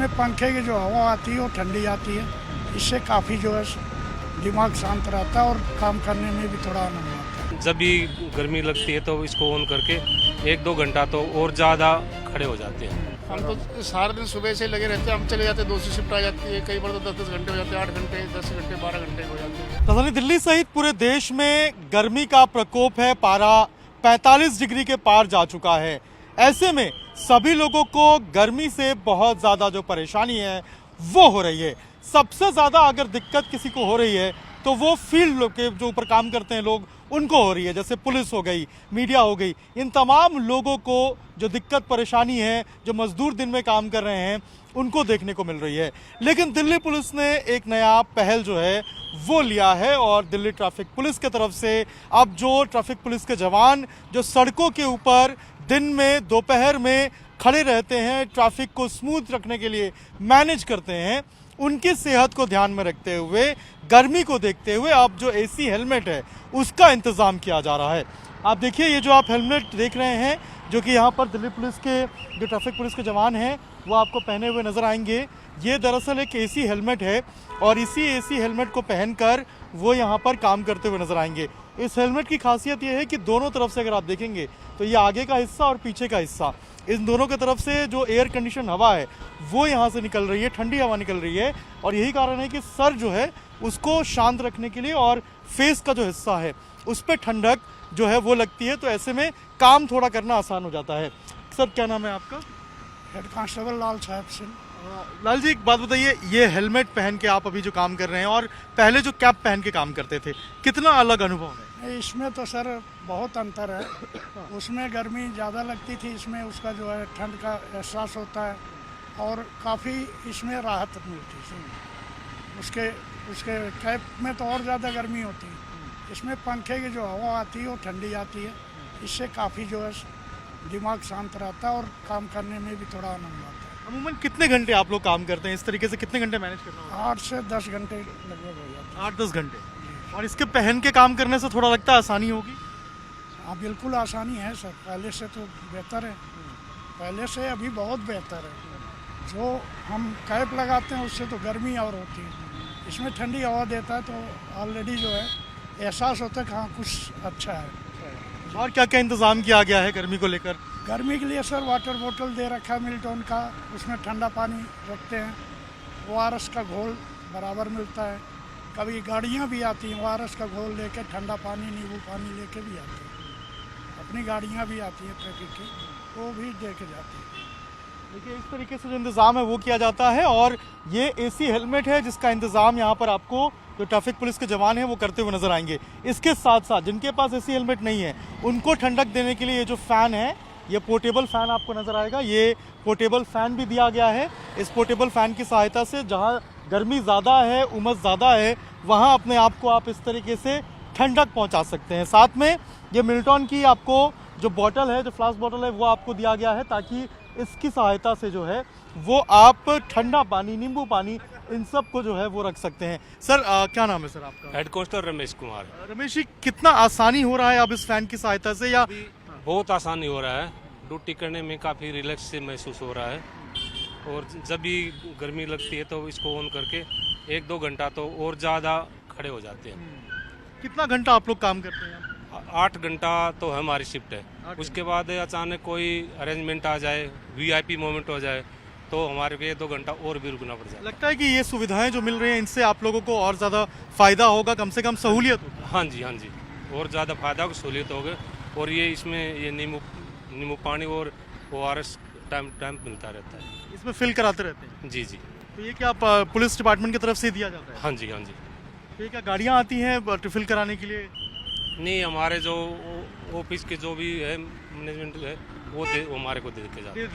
इसमें पंखे की जो हवा आती है वो ठंडी आती है, इससे काफ़ी जो है दिमाग शांत रहता है और काम करने में भी थोड़ा आनंद आता है। जब भी गर्मी लगती है तो इसको ऑन करके 1-2 घंटा तो और ज़्यादा खड़े हो जाते हैं। हम तो सारा दिन सुबह से लगे रहते हैं, हम चले जाते हैं, दूसरी शिफ्ट आ जाती है, कई बार तो 10-10 घंटे हो जाते हैं, 8 घंटे, 10 घंटे, 12 घंटे हो जाते हैं। राजधानी दिल्ली सहित पूरे देश में गर्मी का प्रकोप है। पारा 45 डिग्री के पार जा चुका है। ऐसे में सभी लोगों को गर्मी से बहुत ज़्यादा जो परेशानी है वो हो रही है। सबसे ज़्यादा अगर दिक्कत किसी को हो रही है तो वो फील्ड लोग के जो ऊपर काम करते हैं लोग, उनको हो रही है। जैसे पुलिस हो गई, मीडिया हो गई, इन तमाम लोगों को जो दिक्कत परेशानी है, जो मजदूर दिन में काम कर रहे हैं, उनको देखने को मिल रही है। लेकिन दिल्ली पुलिस ने एक नया पहल जो है वो लिया है और दिल्ली ट्रैफिक पुलिस की तरफ से अब जो ट्रैफिक पुलिस के जवान जो सड़कों के ऊपर दिन में दोपहर में खड़े रहते हैं, ट्रैफिक को स्मूथ रखने के लिए मैनेज करते हैं, उनकी सेहत को ध्यान में रखते हुए, गर्मी को देखते हुए अब जो एसी हेलमेट है उसका इंतज़ाम किया जा रहा है। आप देखिए, ये जो आप हेलमेट देख रहे हैं जो कि यहाँ पर दिल्ली पुलिस के जो ट्रैफिक पुलिस के जवान हैं वो आपको पहने हुए नज़र आएंगे। ये दरअसल एक एसी हेलमेट है और इसी एसी हेलमेट को पहनकर वो यहाँ पर काम करते हुए नज़र आएंगे। इस हेलमेट की खासियत ये है कि दोनों तरफ से अगर आप देखेंगे तो ये आगे का हिस्सा और पीछे का हिस्सा, इन दोनों की तरफ से जो एयर कंडीशन हवा है वो यहाँ से निकल रही है, ठंडी हवा निकल रही है। और यही कारण है कि सर जो है उसको शांत रखने के लिए और फेस का जो हिस्सा है उस पर ठंडक जो है वो लगती है, तो ऐसे में काम थोड़ा करना आसान हो जाता है। सर, क्या नाम है आपका? हेड कांस्टेबल लाल साहब सिंह। लाल जी, एक बात बताइए, ये हेलमेट पहन के आप अभी जो काम कर रहे हैं और पहले जो कैप पहन के काम करते थे, कितना अलग अनुभव है? इसमें तो सर बहुत अंतर है। उसमें गर्मी ज़्यादा लगती थी, इसमें उसका जो है ठंड का एहसास होता है और काफ़ी इसमें राहत मिलती है। उसके उसके कैप में तो और ज़्यादा गर्मी होती है, इसमें पंखे की जो हवा आती है वो ठंडी आती है, इससे काफ़ी जो है दिमाग शांत रहता है और काम करने में भी थोड़ा आनंद आता है। अमूमन कितने घंटे आप लोग काम करते हैं? इस तरीके से कितने घंटे मैनेज करना होता है? 8 से 10 घंटे लगभग हो जाते हैं। 8-10 घंटे। और इसके पहन के काम करने से थोड़ा लगता है आसानी होगी? हाँ, बिल्कुल आसानी है सर, पहले से तो बेहतर है, पहले से अभी बहुत बेहतर है। जो हम कैप लगाते हैं उससे तो गर्मी और होती है, इसमें ठंडी हवा देता है तो ऑलरेडी जो है एहसास होता है कि हाँ कुछ अच्छा है। और क्या क्या इंतज़ाम किया गया है गर्मी को लेकर? गर्मी के लिए सर वाटर बोतल दे रखा है मिल्टन का, उसमें ठंडा पानी रखते हैं, ORS का घोल बराबर मिलता है। कभी गाड़ियाँ भी आती हैं ORS का घोल लेके, ठंडा पानी नींबू पानी लेके भी आती हैं। अपनी गाड़ियाँ भी आती हैं ट्रैफिक की, वो भी दे के जाती हैं। देखिए, इस तरीके से जो इंतज़ाम है वो किया जाता है और ये एसी हेलमेट है जिसका इंतज़ाम यहाँ पर आपको जो ट्रैफिक पुलिस के जवान हैं वो करते हुए नज़र आएंगे। इसके साथ साथ जिनके पास एसी हेलमेट नहीं है उनको ठंडक देने के लिए ये जो फ़ैन है, ये पोर्टेबल फ़ैन आपको नज़र आएगा। ये पोर्टेबल फ़ैन भी दिया गया है। इस पोर्टेबल फ़ैन की सहायता से जहाँ गर्मी ज़्यादा है, उमस ज़्यादा है, वहाँ अपने आप को आप इस तरीके से ठंडक पहुँचा सकते हैं। साथ में ये मिल्टन की आपको जो बॉटल है, जो फ्लास्क बॉटल है, वो आपको दिया गया है ताकि इसकी सहायता से जो है वो आप ठंडा पानी, नींबू पानी, इन सब को जो है वो रख सकते हैं। सर, क्या नाम है सर आपका? Head constable Ramesh Kumar. रमेश जी, कितना आसानी हो रहा है अब इस फैन की सहायता से? या बहुत आसानी हो रहा है, ड्यूटी करने में काफ़ी रिलैक्स से महसूस हो रहा है। और जब भी गर्मी लगती है तो इसको ऑन करके 1-2 घंटा तो और ज़्यादा खड़े हो जाते हैं। कितना घंटा आप लोग काम करते हैं? 8 घंटा तो हमारी शिफ्ट है। उसके बाद अचानक कोई अरेंजमेंट आ जाए, VIP मोमेंट हो जाए तो हमारे को 1-2 घंटा और भी रुकना पड़ जाए। लगता है कि ये सुविधाएं जो मिल रही हैं इनसे आप लोगों को और ज़्यादा फ़ायदा होगा, कम से कम सहूलियत होगी। हाँ जी, हाँ जी, और ज़्यादा फायदा होगा, सहूलियत होगी। और ये इसमें ये नींबू पानी और ORS टाइम मिलता रहता है। इसमें फिल कराते रहते हैं? जी जी। तो ये क्या पुलिस डिपार्टमेंट की तरफ से दिया जाता है? हाँ जी, हाँ जी। तो ये क्या गाड़ियाँ आती हैं फिल कराने के लिए? नहीं, हमारे जो ऑफिस के जो भी है मैनेजमेंट है वो हमारे को दे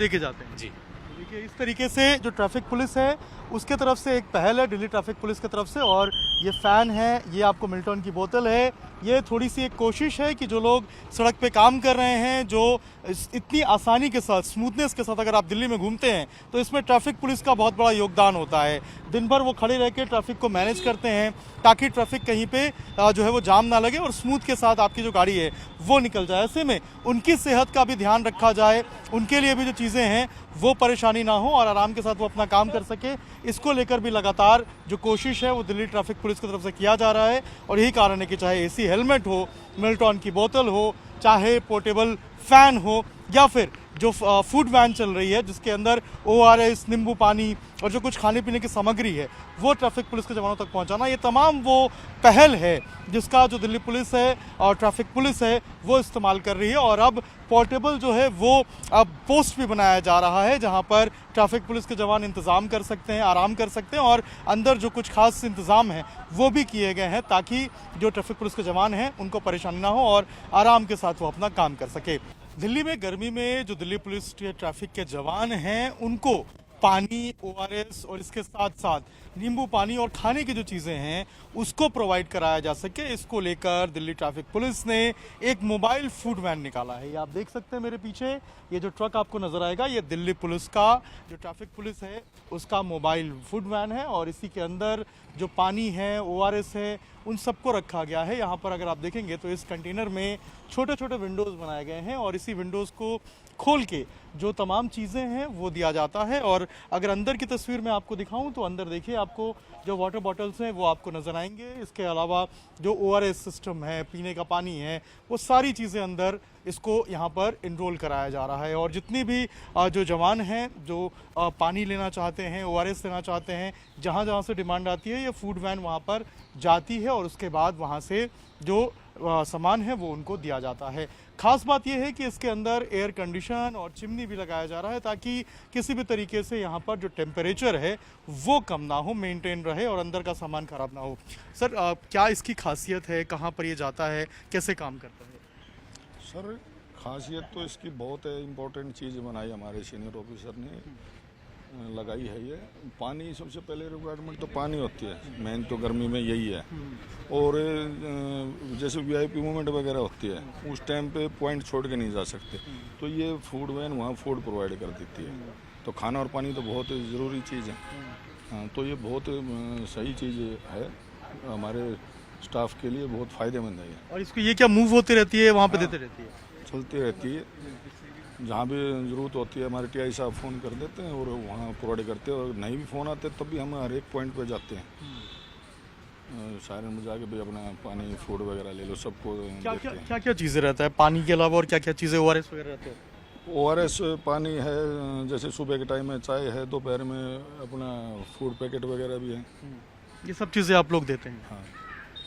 के जाते हैं। जी। देखिए, इस तरीके से जो ट्रैफिक पुलिस है उसके तरफ से एक पहल है दिल्ली ट्रैफिक पुलिस की तरफ से, और ये फ़ैन है, ये आपको मिल्टन की बोतल है। ये थोड़ी सी एक कोशिश है कि जो लोग सड़क पे काम कर रहे हैं, जो इतनी आसानी के साथ, स्मूथनेस के साथ अगर आप दिल्ली में घूमते हैं तो इसमें ट्रैफिक पुलिस का बहुत बड़ा योगदान होता है। दिन भर वो खड़े रह के ट्रैफिक को मैनेज करते हैं ताकि ट्रैफिक कहीं पे जो है वो जाम ना लगे और स्मूथ के साथ आपकी जो गाड़ी है वो निकल जाए। ऐसे में उनकी सेहत का भी ध्यान रखा जाए, उनके लिए भी जो चीज़ें हैं वो परेशानी ना हो और आराम के साथ वो अपना काम कर सके, इसको लेकर भी लगातार जो कोशिश है वो दिल्ली ट्रैफिक पुलिस की तरफ से किया जा रहा है। और यही कारण है कि चाहे एसी हेलमेट हो, मिल्टन की बोतल हो, चाहे पोर्टेबल फ़ैन हो, या फिर जो फूड वैन चल रही है जिसके अंदर ORS, नींबू पानी और जो कुछ खाने पीने की सामग्री है वो ट्रैफिक पुलिस के जवानों तक पहुंचाना, ये तमाम वो पहल है जिसका जो दिल्ली पुलिस है और ट्रैफिक पुलिस है वो इस्तेमाल कर रही है। और अब पोर्टेबल जो है वो अब पोस्ट भी बनाया जा रहा है जहां पर ट्रैफिक पुलिस के जवान इंतज़ाम कर सकते हैं, आराम कर सकते हैं, और अंदर जो कुछ खास इंतज़ाम हैं वो भी किए गए हैं ताकि जो ट्रैफिक पुलिस के जवान हैं उनको परेशानी ना हो और आराम के साथ वो अपना काम कर सके। दिल्ली में गर्मी में जो दिल्ली पुलिस के ट्रैफिक के जवान हैं उनको पानी, ORS और इसके साथ साथ नींबू पानी और खाने की जो चीज़ें हैं उसको प्रोवाइड कराया जा सके, इसको लेकर दिल्ली ट्रैफिक पुलिस ने एक मोबाइल फूड वैन निकाला है। ये आप देख सकते हैं मेरे पीछे, ये जो ट्रक आपको नज़र आएगा ये दिल्ली पुलिस का जो ट्रैफिक पुलिस है उसका मोबाइल फूड वैन है और इसी के अंदर जो पानी है, ORS है, उन सबको रखा गया है। यहाँ पर अगर आप देखेंगे तो इस कंटेनर में छोटे छोटे विंडोज़ बनाए गए हैं और इसी विंडोज़ को खोल के जो तमाम चीज़ें हैं वो दिया जाता है। और अगर अंदर की तस्वीर मैं आपको दिखाऊं तो अंदर देखिए आपको जो वाटर बॉटल्स हैं वो आपको नज़र आएंगे। इसके अलावा जो ORS सिस्टम है, पीने का पानी है, वो सारी चीज़ें अंदर इसको यहाँ पर इनरोल कराया जा रहा है। और जितनी भी जो जवान हैं जो पानी लेना चाहते हैं, ORS लेना चाहते हैं, जहाँ जहाँ से डिमांड आती है ये फूड वैन वहाँ पर जाती है और उसके बाद वहाँ से जो सामान है वो उनको दिया जाता है। खास बात यह है कि इसके अंदर एयर कंडीशन और चिमनी भी लगाया जा रहा है ताकि किसी भी तरीके से यहाँ पर जो टेम्परेचर है वो कम ना हो, मेंटेन रहे और अंदर का सामान खराब ना हो। सर क्या इसकी खासियत है, कहाँ पर ये जाता है, कैसे काम करता है? सर खासियत तो इसकी बहुत है, इम्पोर्टेंट चीज़ बनाई हमारे सीनियर ऑफिसर ने लगाई है। ये पानी सबसे पहले रिक्वायरमेंट तो पानी होती है, मेन तो गर्मी में यही है। और जैसे VIP मूवमेंट वगैरह होती है उस टाइम पे पॉइंट छोड़ के नहीं जा सकते, तो ये फूड वैन वहाँ फूड प्रोवाइड कर देती है। तो खाना और पानी तो बहुत ज़रूरी चीज़ है। हाँ, तो ये बहुत सही चीज़ है, हमारे स्टाफ के लिए बहुत फ़ायदेमंद है। और इसको ये क्या मूव होती रहती है, वहाँ पे देते रहती है? चलती रहती है, जहाँ भी ज़रूरत होती है हमारे TI साहब फ़ोन कर देते हैं और वहाँ प्रोवाइड करते हैं। और नहीं भी फ़ोन आते तब भी हम हर एक पॉइंट पे जाते हैं, सायरन में जाके भी अपना पानी, फूड वगैरह ले लो, सबको क्या क्या चीज़ें रहता है पानी के अलावा, और क्या क्या चीज़ें ORS वगैरह रहते हैं? ORS पानी है, जैसे सुबह के टाइम में चाय है, दोपहर में अपना फूड पैकेट वगैरह भी है। ये सब चीज़ें आप लोग देते हैं? हाँ।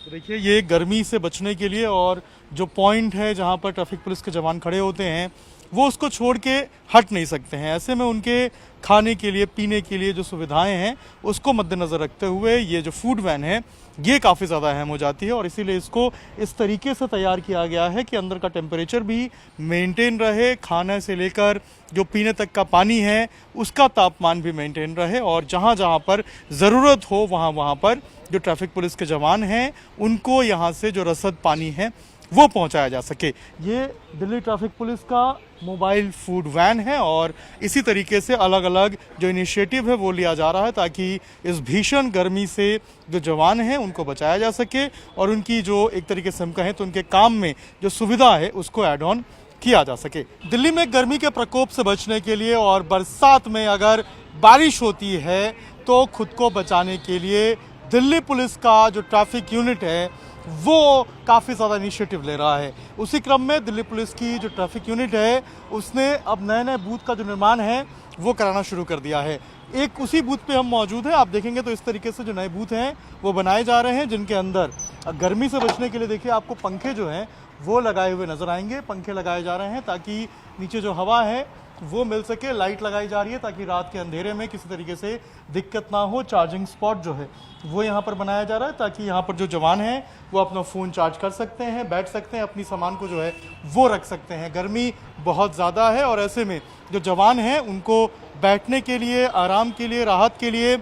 तो देखिए ये गर्मी से बचने के लिए और जो पॉइंट है जहाँ पर ट्रैफिक पुलिस के जवान खड़े होते हैं वो उसको छोड़ के हट नहीं सकते हैं। ऐसे में उनके खाने के लिए, पीने के लिए जो सुविधाएं हैं उसको मद्देनज़र रखते हुए ये जो फूड वैन है ये काफ़ी ज़्यादा अहम हो जाती है और इसीलिए इसको इस तरीके से तैयार किया गया है कि अंदर का टेम्परेचर भी मेंटेन रहे, खाने से लेकर जो पीने तक का पानी है उसका तापमान भी मेंटेन रहे और जहाँ जहाँ पर ज़रूरत हो वहाँ पर जो ट्रैफिक पुलिस के जवान हैं उनको यहाँ से जो रसद पानी है वो पहुंचाया जा सके। ये दिल्ली ट्रैफिक पुलिस का मोबाइल फूड वैन है और इसी तरीके से अलग अलग जो इनिशिएटिव है वो लिया जा रहा है ताकि इस भीषण गर्मी से जो जवान हैं उनको बचाया जा सके और उनकी जो एक तरीके से हम कहें तो उनके काम में जो सुविधा है उसको ऐड ऑन किया जा सके। दिल्ली में गर्मी के प्रकोप से बचने के लिए और बरसात में अगर बारिश होती है तो खुद को बचाने के लिए दिल्ली पुलिस का जो ट्रैफिक यूनिट है वो काफ़ी ज़्यादा इनिशिएटिव ले रहा है। उसी क्रम में दिल्ली पुलिस की जो ट्रैफिक यूनिट है उसने अब नए नए बूथ का जो निर्माण है वो कराना शुरू कर दिया है। एक उसी बूथ पे हम मौजूद हैं, आप देखेंगे तो इस तरीके से जो नए बूथ हैं वो बनाए जा रहे हैं जिनके अंदर गर्मी से बचने के लिए देखिए आपको पंखे जो हैं वो लगाए हुए नजर आएंगे। पंखे लगाए जा रहे हैं ताकि नीचे जो हवा है वो मिल सके, लाइट लगाई जा रही है ताकि रात के अंधेरे में किसी तरीके से दिक्कत ना हो। चार्जिंग स्पॉट जो है वो यहाँ पर बनाया जा रहा है ताकि यहाँ पर जो जवान हैं वो अपना फ़ोन चार्ज कर सकते हैं, बैठ सकते हैं, अपनी सामान को जो है वो रख सकते हैं। गर्मी बहुत ज़्यादा है और ऐसे में जो जवान हैं उनको बैठने के लिए, आराम के लिए, राहत के लिए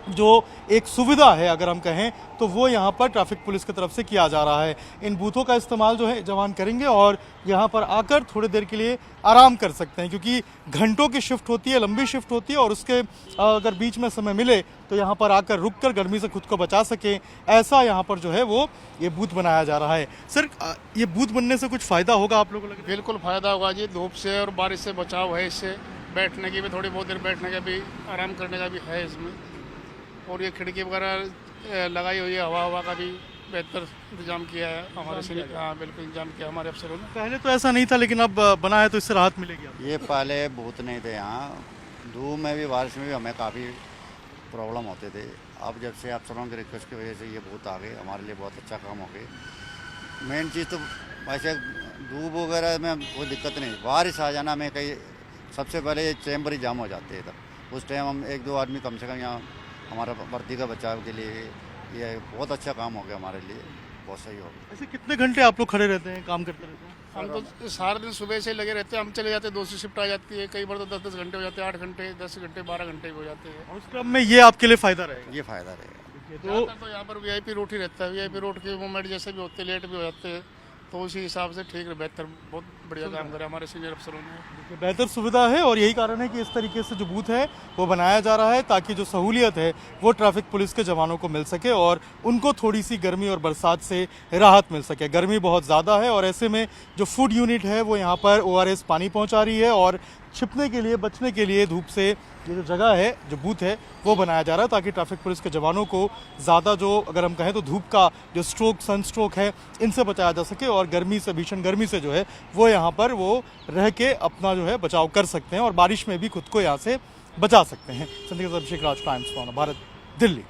जो एक सुविधा है अगर हम कहें तो वो यहाँ पर ट्रैफिक पुलिस की तरफ से किया जा रहा है। इन बूथों का इस्तेमाल जो है जवान करेंगे और यहाँ पर आकर थोड़ी देर के लिए आराम कर सकते हैं, क्योंकि घंटों की शिफ्ट होती है, लंबी शिफ्ट होती है और उसके अगर बीच में समय मिले तो यहाँ पर आकर रुक कर गर्मी से खुद को बचा सकें, ऐसा यहाँ पर जो है वो ये बूथ बनाया जा रहा है। सर ये बूथ बनने से कुछ फ़ायदा होगा आप लोगों को लग रहा है? बिल्कुल फ़ायदा होगा जी, धूप से और बारिश से बचाव है इससे, बैठने की भी थोड़ी बहुत देर बैठने का भी, आराम करने का भी है इसमें, और ये खिड़की वगैरह लगाई हुई है, हवा का भी बेहतर इंतजाम किया है हमारे से। हाँ बिल्कुल इंतजाम किया हमारे अफसरों ने। पहले तो ऐसा नहीं था लेकिन अब बना है तो इससे राहत मिलेगी आपको। ये पहले बूथ नहीं थे यहाँ, धूप में भी बारिश में भी हमें काफ़ी प्रॉब्लम होते थे। अब जब से अफसरों की रिक्वेस्ट की वजह से ये बूथ आ गए, हमारे लिए बहुत अच्छा काम हो गया। मेन चीज़ तो वैसे धूप वगैरह में कोई दिक्कत नहीं, बारिश आ जाना हमें कहीं सबसे पहले चैम्बर ही जाम हो जाते हैं, तब उस टाइम हम 1-2 आदमी कम से कम यहाँ हमारा वर्दी का बचाव के लिए ये बहुत अच्छा काम हो गया हमारे लिए, बहुत सही हो गया। ऐसे कितने घंटे आप लोग खड़े रहते हैं, काम करते रहते हैं? हम तो सारा दिन सुबह से लगे रहते हैं, हम चले जाते हैं, दूसरी शिफ्ट आ जाती है, कई बार तो 10-10 घंटे हो जाते हैं, 8 घंटे, 10 घंटे, 12 घंटे भी हो जाते हैं। और उस क्रम में ये आपके लिए फ़ायदा रहेगा। ये फ़ायदा रहेगा। तो यहाँ पर वीआईपी रोड ही रहता है, वीआईपी रोड के मूवमेंट जैसे भी होते, लेट भी हो जाते हैं, तो उसी हिसाब से ठीक है, बेहतर, बहुत बढ़िया काम करे हमारे सीनियर अफसरों ने। बेहतर सुविधा है और यही कारण है कि इस तरीके से जो बूथ है वो बनाया जा रहा है ताकि जो सहूलियत है वो ट्रैफिक पुलिस के जवानों को मिल सके और उनको थोड़ी सी गर्मी और बरसात से राहत मिल सके। गर्मी बहुत ज़्यादा है और ऐसे में जो फूड यूनिट है वो यहाँ पर ORS पानी पहुँचा रही है और छिपने के लिए, बचने के लिए धूप से ये जो जगह है, जो बूथ है वो बनाया जा रहा है ताकि ट्रैफिक पुलिस के जवानों को ज़्यादा जो अगर हम कहें तो धूप का जो स्ट्रोक, सन स्ट्रोक है, इनसे बचाया जा सके और गर्मी से, भीषण गर्मी से जो है वो यहाँ पर वो रह के अपना जो है बचाव कर सकते हैं और बारिश में भी खुद को यहाँ से बचा सकते हैं। संदीप अभिषेक राज, टाइम्स ऑफ भारत, दिल्ली।